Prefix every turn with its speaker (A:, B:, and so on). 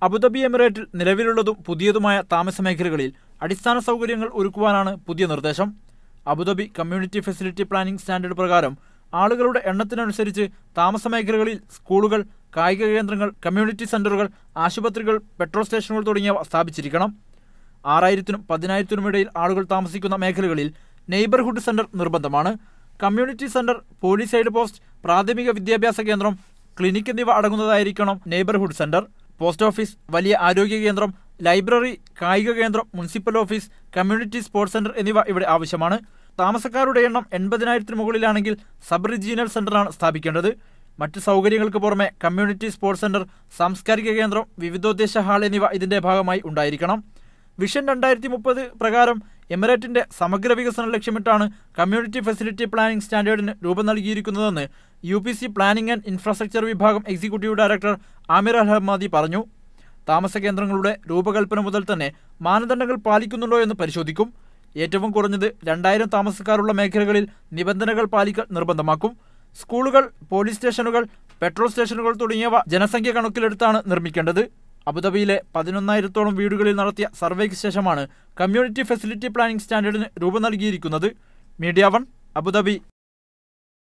A: Abu Dhabi എമിറേറ്റിൽ നിലവിലുള്ളതും പുതിയതുമായ താമസ മേഖലകളിൽ അടിസ്ഥാന സൗകര്യങ്ങൾ ഒരുക്കുവാനാണ് പുതിയ നിർദ്ദേശം. Abu Dhabi community facility planning standard പ്രകാരം ആളുകളുടെ എണ്ണത്തിനനുസരിച്ച് താമസ മേഖലകളിൽ സ്കൂളുകൾ, കായിക കേന്ദ്രങ്ങൾ, കമ്മ്യൂണിറ്റി സെന്ററുകൾ, ആശുപത്രികൾ, പെട്രോൾ സ്റ്റേഷനുകൾ തുടങ്ങിയവ സ്ഥാപിച്ചിരിക്കണം. 6000-നും 10,000-നും ഇടയിൽ ആളുകൾ താമസിക്കുന്ന മേഖലകളിൽ നെയ്ബർഹുഡ് സെന്റർ നിർബന്ധമാണ്. Community centre, police aid post, പ്രാഥമിക വിദ്യാഭ്യാസ കേന്ദ്രം, ക്ലിനിക് എന്നിവ അടങ്ങുന്നതായിരിക്കണം നെയ്ബർഹുഡ് സെന്റർ. പോസ്റ്റ് ഓഫീസ്, വലിയ ആരോഗ്യ കേന്ദ്രം, ലൈബ്രറി, കായിക കേന്ദ്രം, municipal office, community sports centre എന്നിവ ഇവിടെ ആവശ്യമാണ്. താമസക്കാരുടെ എണ്ണം 80,000-ന് മുകളിലാണെങ്കിൽ സബ് റീജിയണൽ സെന്ററാണ് സ്ഥാപിക്കേണ്ടത്. മറ്റ് സൗകര്യങ്ങൾക്ക് പുറമെ കമ്മ്യൂണിറ്റി സ്പോർട്സ് സെന്റർ, സാംസ്കാരിക കേന്ദ്രം, വിവിധോദ്ദേശ ഹാൾ എന്നിവ ഇതിന്റെ ഭാഗമായി ഉണ്ടായിരിക്കണം. വിഷൻ 2030 പ്രകാരം എമിറേറ്റിന്റെ സമഗ്ര വികസനം ലക്ഷ്യമിട്ടാണ് കമ്മ്യൂണിറ്റി ഫെസിലിറ്റി പ്ലാനിംഗ് സ്റ്റാൻഡേർഡിന് രൂപം നൽകിയിരിക്കുന്നതെന്ന് UPC പ്ലാനിംഗ് ആൻഡ് ഇൻഫ്രാസ്ട്രക്ചർ വിഭാഗം എക്സിക്യൂട്ടീവ് ഡയറക്ടർ ആമിർ അൽ ഹമ്മാദി പറഞ്ഞു. താമസ കേന്ദ്രങ്ങളുടെ രൂപകൽപ്പന മുതൽ തന്നെ മാനദണ്ഡങ്ങൾ പാലിക്കുന്നുണ്ടോ എന്ന് പരിശോധിക്കും. ഏറ്റവും കുറഞ്ഞത് 2000 താമസക്കാരുള്ള മേഖലകളിൽ നിബന്ധനകൾ പാലിക്കൽ നിർബന്ധമാക്കും. സ്കൂളുകൾ, പോലീസ് സ്റ്റേഷനുകൾ, പെട്രോൾ സ്റ്റേഷനുകൾ തുടങ്ങിയവ ജനസംഖ്യ കണക്കിലെടുത്താണ് നിർമ്മിക്കേണ്ടത്. അബുദാബിയിലെ 11,000-ഓളം വീടുകളിൽ നടത്തിയ സർവേക്ക് ശേഷമാണ് കമ്മ്യൂണിറ്റി ഫെസിലിറ്റി പ്ലാനിംഗ് സ്റ്റാൻഡേർഡിന് രൂപം നൽകിയിരിക്കുന്നത്. Media 1, Abu Dhabi.